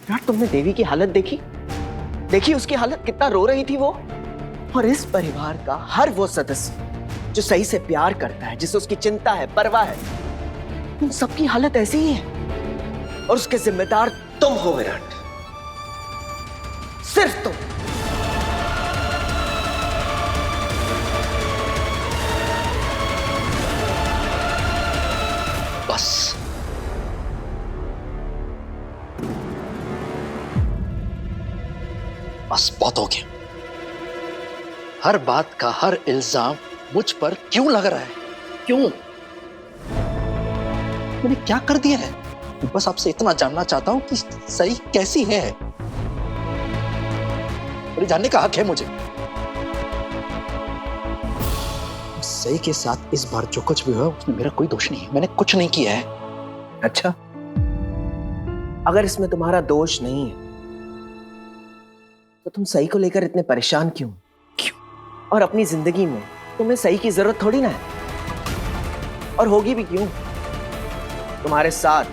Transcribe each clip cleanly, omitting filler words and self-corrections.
यार तुमने देवी की हालत देखी? देखी उसकी हालत, कितना रो रही थी वो। और इस परिवार का हर वो सदस्य जो सही से प्यार करता है, जिसे उसकी चिंता है, परवाह है, उन सबकी हालत ऐसी ही है। और उसके जिम्मेदार तुम हो विराट, सिर्फ तुम। बस बस बहुत हो गया। हर बात का हर इल्जाम मुझ पर क्यों लग रहा है? क्यों? मैंने क्या कर दिया है? बस आपसे इतना जानना चाहता हूं कि सही कैसी है। और जानने का हक है मुझे। सही के साथ इस बार जो कुछ भी हुआ उसमें मेरा कोई दोष नहीं है। मैंने कुछ नहीं किया है। अच्छा, अगर इसमें तुम्हारा दोष नहीं है तो तुम सही को लेकर इतने परेशान क्यों? और अपनी जिंदगी में तुम्हें सही की जरूरत थोड़ी ना है। और होगी भी क्यों? तुम्हारे साथ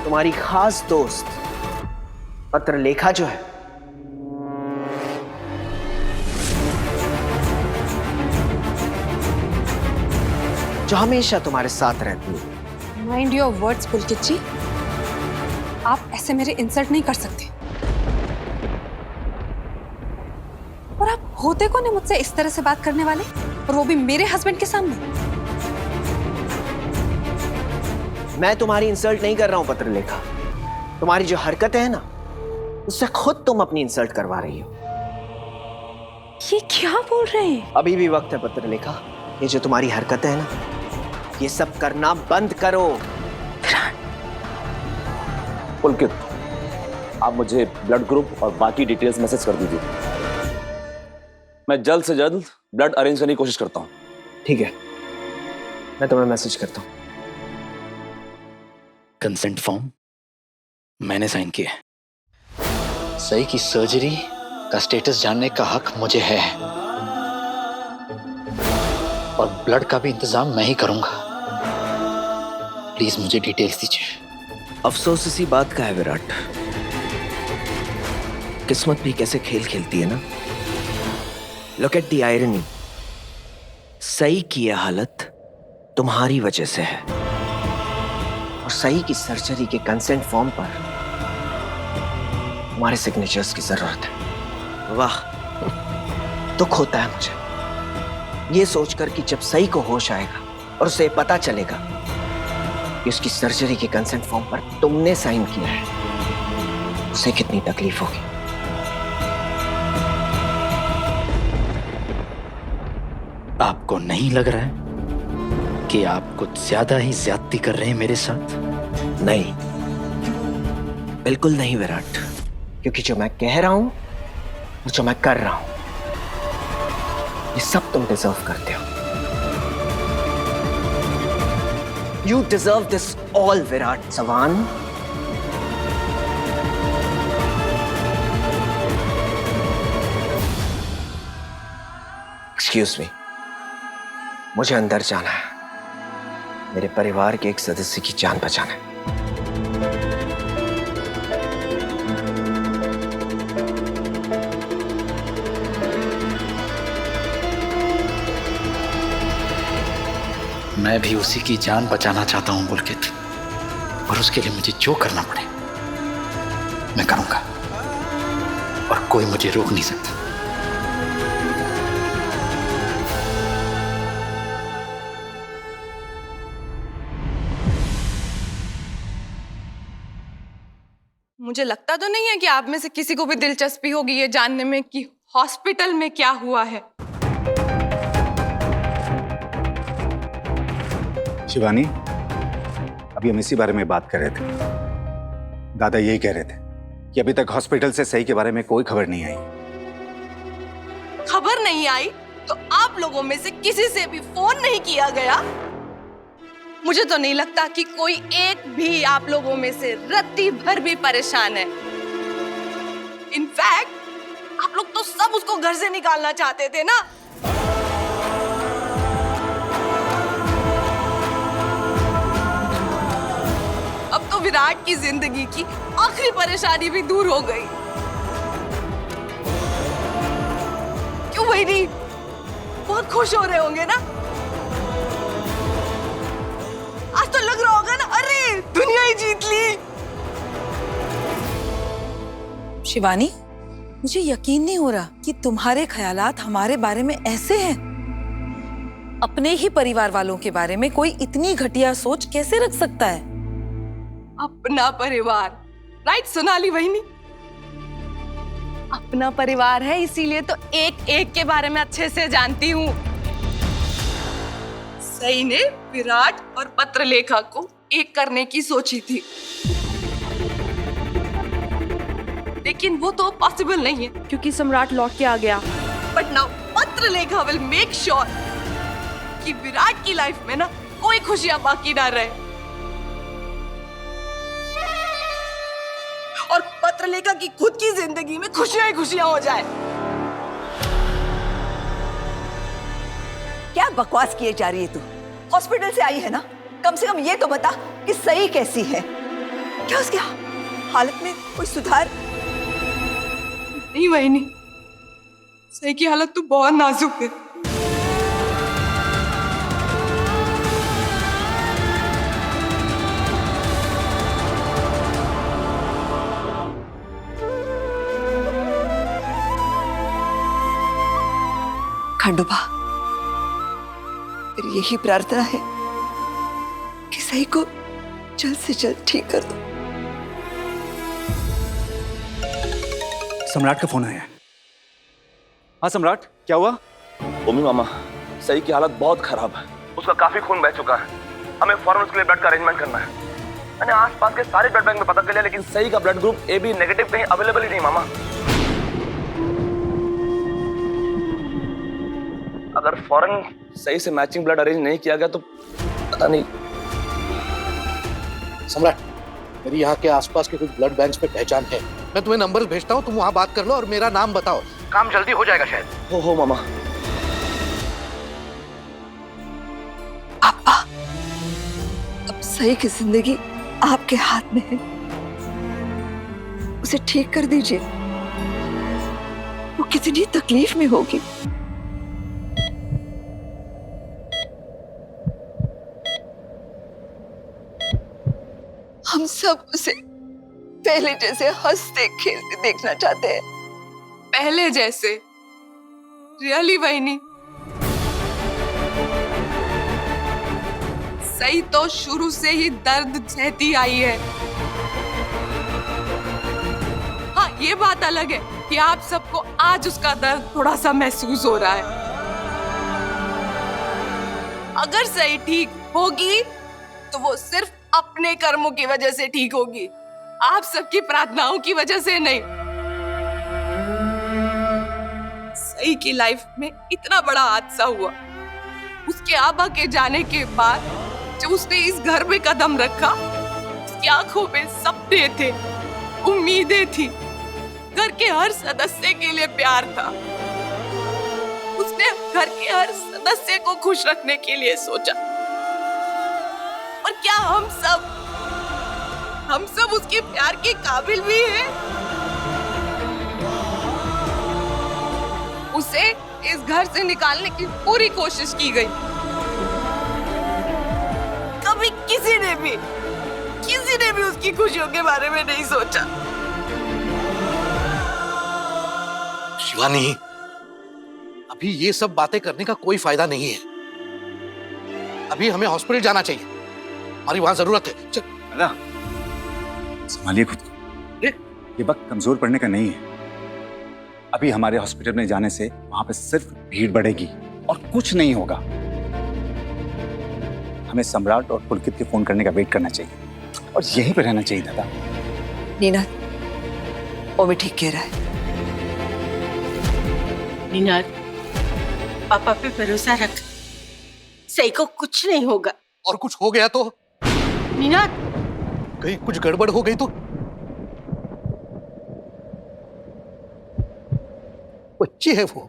तुम्हारी खास दोस्त पत्रलेखा जो है, जो हमेशा तुम्हारे साथ रहती है। माइंड योर वर्ड्स पुलकित जी, आप ऐसे मेरे इंसल्ट नहीं कर सकते। और आप होते कौन है मुझसे इस तरह से बात करने वाले, और वो भी मेरे हस्बैंड के सामने? मैं तुम्हारी इंसल्ट नहीं कर रहा हूं पत्रलेखा। तुम्हारी जो हरकत है ना, उससे खुद तुम अपनी इंसल्ट करवा रही हो। ये क्या बोल रहे हैं? अभी भी वक्त है पत्रलेखा। ये जो तुम्हारी हरकत है ना, ये सब करना बंद करो। पुलकित, आप मुझे ब्लड ग्रुप और बाकी डिटेल्स मैसेज कर दीजिए। मैं जल्द से जल्द ब्लड अरेंज करने की कोशिश करता हूँ। ठीक है, मैं तुम्हें मैसेज करता हूँ। कंसेंट फॉर्म मैंने साइन किया है। सही की सर्जरी का स्टेटस जानने का हक मुझे है, और ब्लड का भी इंतजाम मैं ही करूंगा। प्लीज मुझे डिटेल्स दीजिए। अफसोस इसी बात का है विराट, किस्मत भी कैसे खेल खेलती है ना। Look at the irony. सही की यह हालत तुम्हारी वजह से है, और सही की सर्जरी के कंसेंट फॉर्म पर तुम्हारे सिग्नेचर्स की जरूरत है। वाह, दुख होता है मुझे ये सोचकर कि जब सही को होश आएगा और उसे पता चलेगा कि उसकी सर्जरी के कंसेंट फॉर्म पर तुमने साइन किया है, उसे कितनी तकलीफ होगी। आपको नहीं लग रहा है कि आप कुछ ज्यादा ही ज्यादती कर रहे हैं मेरे साथ? नहीं, बिल्कुल नहीं विराट, क्योंकि जो मैं कह रहा हूं और जो मैं कर रहा हूं, ये सब तुम डिजर्व करते हो। You deserve this all Virat Chavan. Excuse me, मुझे अंदर जाना है। मेरे परिवार के एक सदस्य की जान बचाना है। मैं भी उसी की जान बचाना चाहता हूं पुलकित, और उसके लिए मुझे जो करना पड़े मैं करूंगा, और कोई मुझे रोक नहीं सकता। मुझे लगता तो नहीं है कि आप में से किसी को भी दिलचस्पी होगी ये जानने में कि हॉस्पिटल में क्या हुआ है। शिवानी, अभी हम इसी बारे में बात कर रहे थे। दादा यही कह रहे थे कि अभी तक हॉस्पिटल से सही के बारे में कोई खबर नहीं आई। खबर नहीं आई तो आप लोगों में से किसी से भी फोन नहीं किया गया? मुझे तो नहीं लगता कि कोई एक भी आप लोगों में से रत्ती भर भी परेशान है। इनफैक्ट आप लोग तो सब उसको घर से निकालना चाहते थे ना। विराट की जिंदगी की आखिरी परेशानी भी दूर हो गई। क्यों बहनी, बहुत खुश हो रहे होंगे ना? आज तो लग रहा होगा ना, अरे दुनिया ही जीत ली। शिवानी, मुझे यकीन नहीं हो रहा कि तुम्हारे ख्यालात हमारे बारे में ऐसे हैं। अपने ही परिवार वालों के बारे में कोई इतनी घटिया सोच कैसे रख सकता है? अपना परिवार, राइट सोनाली बहनी? अपना परिवार है, इसीलिए तो एक एक के बारे में अच्छे से जानती हूँ। सई ने विराट और पत्रलेखा को एक करने की सोची थी, लेकिन वो तो पॉसिबल नहीं है क्योंकि सम्राट लौट के आ गया। But now Patralekha will make sure कि विराट की लाइफ में ना कोई खुशियां बाकी ना रहे, और पत्रलेखा की खुद की जिंदगी में खुशियां ही खुशियां हो जाए। क्या बकवास किए जा रही है तू? हॉस्पिटल से आई है ना, कम से कम ये तो बता कि सही कैसी है? क्या उसकी हालत में कोई सुधार? नहीं बहनी, सही की हालत तो बहुत नाजुक है। खंडोबा, मेरी यही प्रार्थना है कि सही को जल्द से जल्द ठीक कर दो। सम्राट का फोन आया है। हाँ सम्राट, क्या हुआ? ओमी मामा, सही की हालत बहुत खराब है। उसका काफी खून बह चुका है। हमें फौरन उसके लिए ब्लड का अरेंजमेंट करना है। मैंने आसपास के सारे ब्लड बैंक में पता कर लिया, लेकिन सही का ब्लड ग्रुप AB नेगेटिव कहीं अवेलेबल ही नहीं मामा। अगर फौरन सही से मैचिंग ब्लड अरेंज नहीं किया गया तो पता नहीं। सम्राट, मेरी यहाँ के आसपास के कुछ ब्लड बैंक्स पे पहचान है। मैं तुम्हें नंबर भेजता हूँ, तुम वहाँ बात कर लो और मेरा नाम बताओ, काम जल्दी हो जाएगा शायद। हो मामा। पापा, अब सही की जिंदगी आपके हाथ में है, उसे ठीक कर दीजिए। वो कितनी तकलीफ में होगी। हम सब उसे पहले जैसे हंसते खेलते देखना चाहते हैं। पहले जैसे? रियली बहनी? सही तो शुरू से ही दर्द सहती आई है। हाँ, ये बात अलग है कि आप सबको आज उसका दर्द थोड़ा सा महसूस हो रहा है। अगर सही ठीक होगी तो वो सिर्फ अपने कर्मों की वजह से ठीक होगी, आप सबकी प्रार्थनाओं की वजह से नहीं। सही की लाइफ में इतना बड़ा हादसा हुआ, उसके आबा के जाने के बाद जब उसने इस घर में कदम रखा, उसकी आंखों में सपने थे, उम्मीदें थी, घर के हर सदस्य के लिए प्यार था। उसने घर के हर सदस्य को खुश रखने के लिए सोचा। और क्या हम सब उसके प्यार के काबिल भी हैं? उसे इस घर से निकालने की पूरी कोशिश की गई। कभी किसी ने भी उसकी खुशियों के बारे में नहीं सोचा। शिवानी, अभी ये सब बातें करने का कोई फायदा नहीं है। अभी हमें हॉस्पिटल जाना चाहिए, हमारी वहां जरूरत है। चल दादा, संभालिए खुद को। ये वक्त कमजोर पड़ने का नहीं है। अभी हमारे हॉस्पिटल में जाने से वहां पे सिर्फ भीड़ बढ़ेगी और कुछ नहीं होगा। हमें सम्राट और पुलकित के फोन करने का वेट करना चाहिए और यहीं पे रहना चाहिए दादा। नीना, वो भी ठीक कह रहा है। नीना, पापा पे भरोसा रख, सही को कुछ नहीं होगा। और कुछ हो गया तो? नीना, कहीं कुछ गड़बड़ हो गई तो? बच्ची है वो,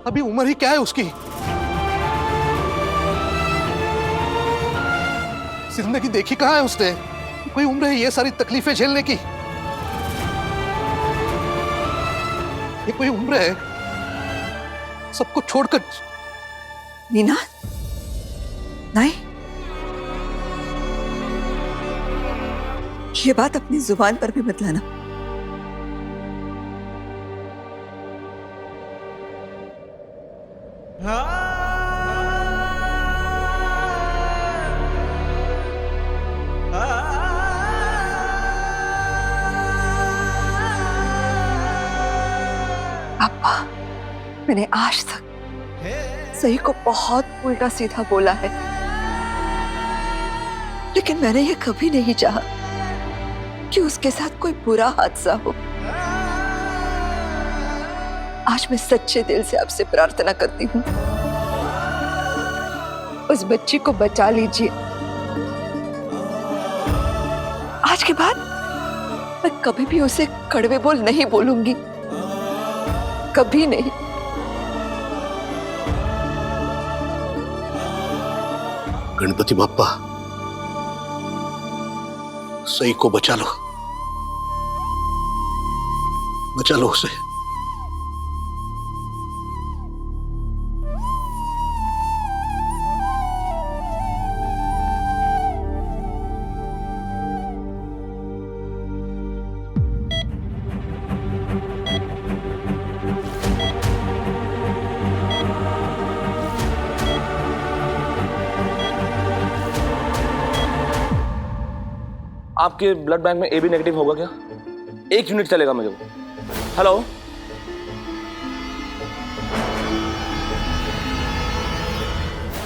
अभी उम्र ही क्या है उसकी। जिंदगी देखी कहाँ है उसने? कोई उम्र है ये सारी तकलीफें झेलने की? ये कोई उम्र है सबको छोड़कर? मीना, नहीं, ये बात अपनी जुबान पर भी मत लाना। पापा, मैंने आज तक सही को बहुत उल्टा सीधा बोला है, लेकिन मैंने ये कभी नहीं चाहा कि उसके साथ कोई बुरा हादसा हो। आज मैं सच्चे दिल से आपसे प्रार्थना करती हूँ, उस बच्ची को बचा लीजिए। आज के बाद मैं कभी भी उसे कड़वे बोल नहीं बोलूंगी, कभी नहीं। गणपति बाप्पा, सही को बचा लो, बचा लो उसे। आपके ब्लड बैंक में AB नेगेटिव होगा क्या? 1 यूनिट चलेगा मुझे। हेलो,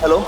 हेलो,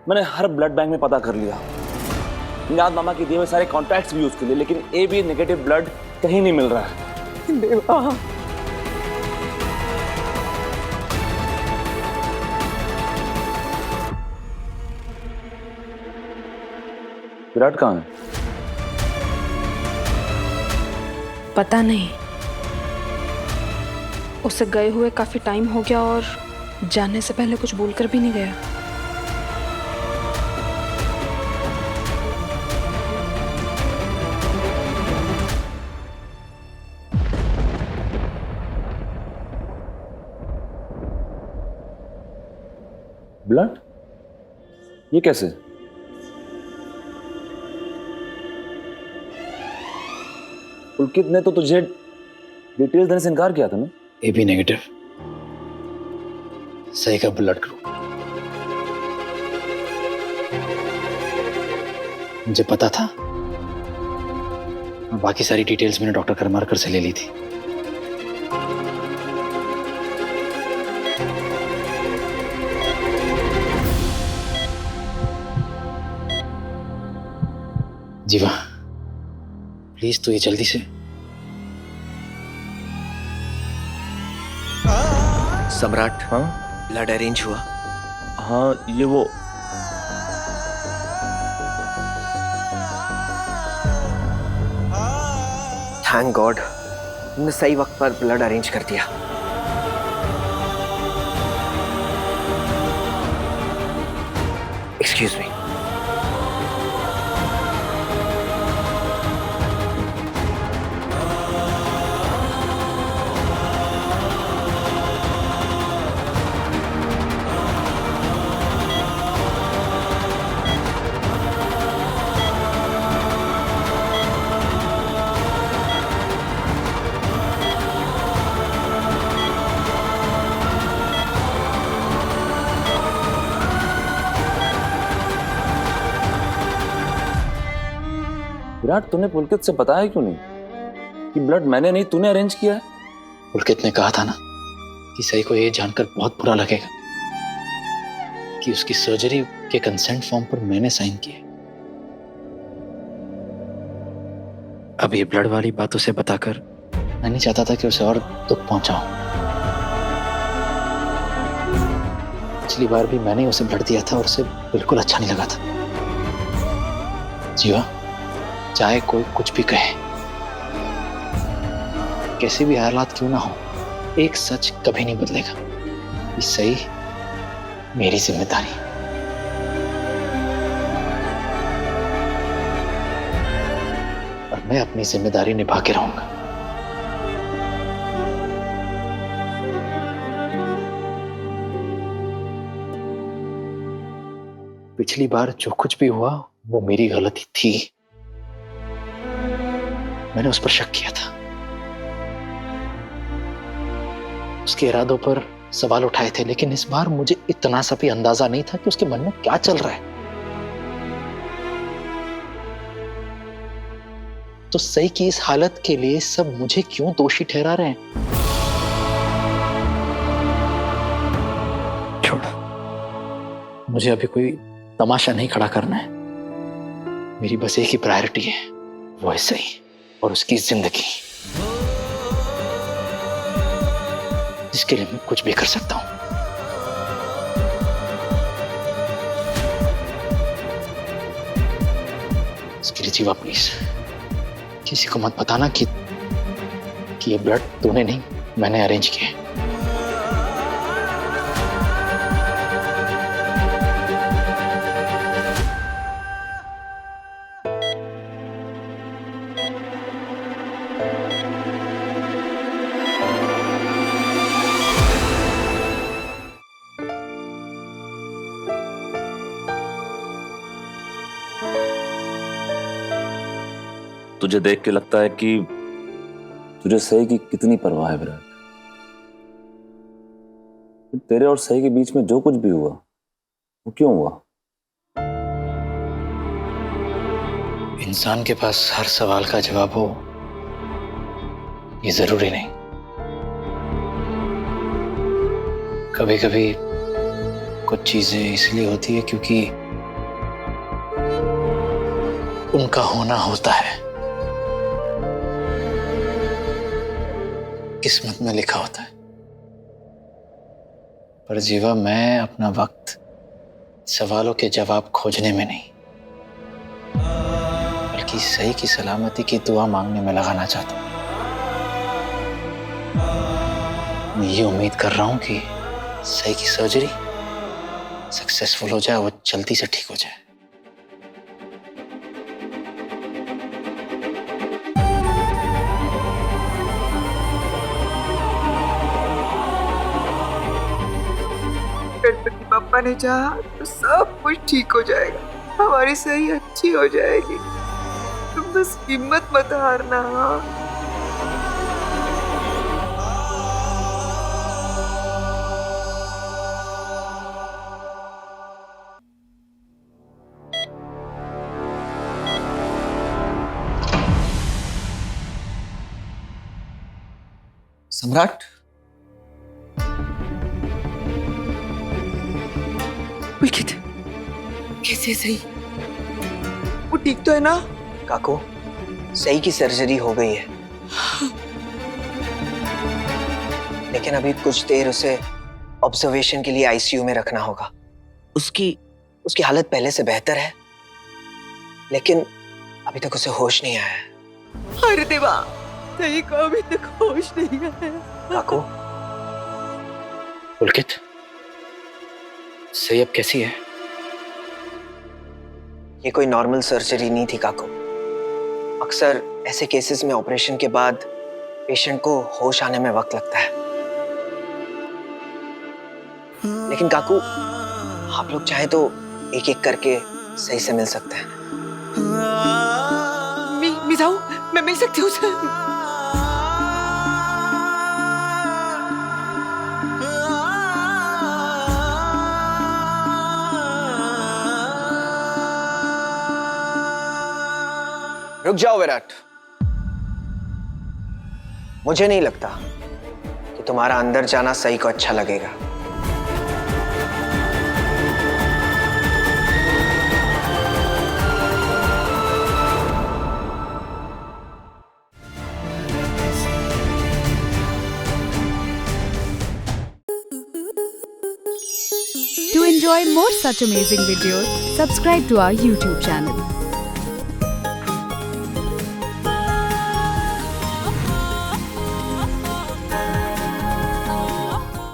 मैंने हर ब्लड बैंक में पता कर लिया, निनाद मामा के दिए हुए सारे कॉन्टैक्ट्स भी यूज कर लिए, लेकिन AB नेगेटिव ब्लड कहीं नहीं मिल रहा है। देवा, विराट कहाँ है? पता नहीं, उसे गए हुए काफी टाइम हो गया और जाने से पहले कुछ बोलकर भी नहीं गया। ब्लड? ये कैसे? पुलकित ने तो तुझे डिटेल्स देने से इनकार किया था ना? AB नेगेटिव, सही का ब्लड ग्रुप। मुझे पता था, बाकी सारी डिटेल्स मैंने डॉक्टर करमारकर से ले ली थी। जीवा, प्लीज तू ये जल्दी से। सम्राट, हाँ ब्लड अरेंज हुआ? हाँ, ये वो थैंक गॉड, तुमने सही वक्त पर ब्लड अरेंज कर दिया। Excuse me. विराट, तूने पुलकित से बताया क्यों नहीं कि ब्लड मैंने नहीं तूने अरेंज किया है? पुलकित ने कहा था ना कि सही को ये जानकर बहुत बुरा लगेगा कि उसकी सर्जरी के कंसेंट फॉर्म पर मैंने साइन किए। अब ये ब्लड वाली बात उसे बताकर मैं नहीं चाहता था कि उसे और दुख पहुंचाऊं। पिछली बार भी मैंने उसे ब्लड दिया था और उसे बिल्कुल अच्छा नहीं लगा था। जीवा, चाहे कोई कुछ भी कहे, कैसे भी हालात क्यों ना हो, एक सच कभी नहीं बदलेगा। ये सही मेरी जिम्मेदारी। और मैं अपनी जिम्मेदारी निभा के रहूंगा। पिछली बार जो कुछ भी हुआ वो मेरी गलती थी। मैंने उस पर शक किया था, उसके इरादों पर सवाल उठाए थे, लेकिन इस बार मुझे इतना सा भी अंदाजा नहीं था कि उसके मन में क्या चल रहा है। तो सही की इस हालत के लिए सब मुझे क्यों दोषी ठहरा रहे हैं? छोड़, मुझे अभी कोई तमाशा नहीं खड़ा करना है। मेरी बस एक ही प्रायोरिटी है, वो है सही और उसकी जिंदगी, जिसके लिए मैं कुछ भी कर सकता हूं। इसके लिए जीवा प्लीज किसी को मत बताना कि ये ब्लड तूने नहीं मैंने अरेंज किया है। तुझे देख के लगता है कि तुझे सही की कितनी परवाह है विराट। तेरे और सही के बीच में जो कुछ भी हुआ वो क्यों हुआ? इंसान के पास हर सवाल का जवाब हो ये जरूरी नहीं। कभी कभी कुछ चीजें इसलिए होती है क्योंकि उनका होना होता है, किस्मत में लिखा होता है। पर जीवा, मैं अपना वक्त सवालों के जवाब खोजने में नहीं बल्कि सही की सलामती की दुआ मांगने में लगाना चाहता हूं। मैं ये उम्मीद कर रहा हूं कि सही की सर्जरी सक्सेसफुल हो जाए, वो जल्दी से ठीक हो जाए। गणपति पापा ने चाहा तो सब कुछ ठीक हो जाएगा, हमारी सही अच्छी हो जाएगी। तुम बस हिम्मत मत हारना। सम्राट, पुलकित, कैसे सही? वो ठीक तो है ना? काको, सही की सर्जरी हो गई है, लेकिन अभी कुछ देर उसे ऑब्जर्वेशन के लिए आईसीयू में रखना होगा। उसकी हालत पहले से बेहतर है, लेकिन अभी तक उसे होश नहीं आया है। अरे देवा, सही को अभी तक होश नहीं आया। काको, पुलकित, सही अब कैसी है? ये कोई नॉर्मल सर्जरी नहीं थी काको। अक्सर ऐसे केसेस में ऑपरेशन के बाद पेशेंट को होश आने में वक्त लगता है, लेकिन काकू, आप लोग चाहे तो एक एक करके सही से मिल सकते हैं। मैं जाऊं? मैं मिल सकती हूँ उसे? रुक जाओ विराट। मुझे नहीं लगता कि तुम्हारा अंदर जाना सही को अच्छा लगेगा। To enjoy more such amazing videos, subscribe to our YouTube channel.